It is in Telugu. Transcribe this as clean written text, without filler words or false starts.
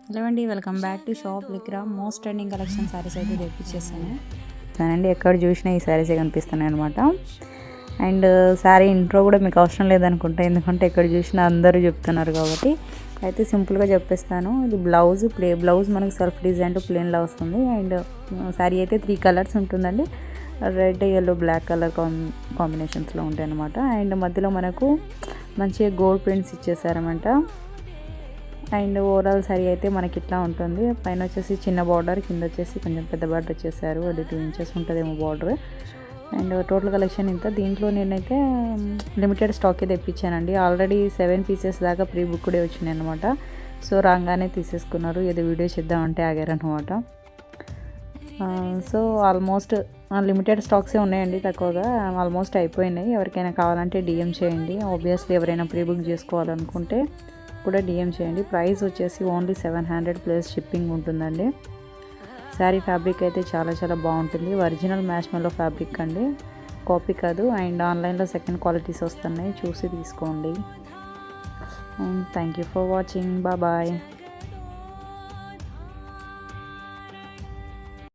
హలో అండి, welcome back to shop Lycra. Most trending collection saris అయితే తెప్పించేసాను అండి. ఎక్కడ చూసినా ఈ శారీసే కనిపిస్తున్నాయి అనమాట. అండ్ శారీ ఇంట్రో కూడా మీకు అవసరం లేదనుకుంటా, ఎందుకంటే ఎక్కడ చూసినా అందరూ చెప్తున్నారు కాబట్టి అయితే సింపుల్గా చెప్పేస్తాను. ఇది బ్లౌజ్ మనకు సెల్ఫ్ డిజైన్ ప్లెయిన్లో వస్తుంది. అండ్ శారీ అయితే 3 కలర్స్ ఉంటుందండి. రెడ్, ఎల్లో, బ్లాక్ కలర్ కాంబినేషన్స్లో ఉంటాయి అనమాట. అండ్ మధ్యలో మనకు మంచిగా గోల్డ్ ప్రింట్స్ ఇచ్చేసారనమాట. అండ్ ఓవరాల్ సారీ అయితే మనకి ఇట్లా ఉంటుంది. పైన వచ్చేసి చిన్న బార్డర్, కింద వచ్చేసి కొంచెం పెద్ద బార్డర్ వచ్చేసారు. అది 2 ఇంచెస్ ఉంటుందేమో బార్డర్. అండ్ టోటల్ కలెక్షన్ ఇంత. దీంట్లో నేనైతే లిమిటెడ్ స్టాకే తెప్పించానండి. ఆల్రెడీ 7 పీసెస్ దాకా ప్రీ బుక్డే వచ్చినాయి అనమాట. సో రాగానే తీసేసుకున్నారు, ఏదో వీడియో చేద్దామంటే ఆగారనమాట. సో ఆల్మోస్ట్ లిమిటెడ్ స్టాక్సే ఉన్నాయండి, తక్కువగా ఆల్మోస్ట్ అయిపోయినాయి. ఎవరికైనా కావాలంటే డిఎం చేయండి. ఆబ్వియస్లీ ఎవరైనా ప్రీ బుక్ చేసుకోవాలనుకుంటే కూడా డిఎం చేయండి. ప్రైస్ వచ్చేసి ఓన్లీ 700 ప్లస్ షిప్పింగ్ ఉంటుందండి. శారీ ఫ్యాబ్రిక్ అయితే చాలా చాలా బాగుంటుంది. ఒరిజినల్ మ్యాష్మెల్లో ఫ్యాబ్రిక్ అండి, కాపీ కాదు. అండ్ ఆన్లైన్లో సెకండ్ క్వాలిటీస్ వస్తున్నాయి, చూసి తీసుకోండి. And thank you for watching. Bye.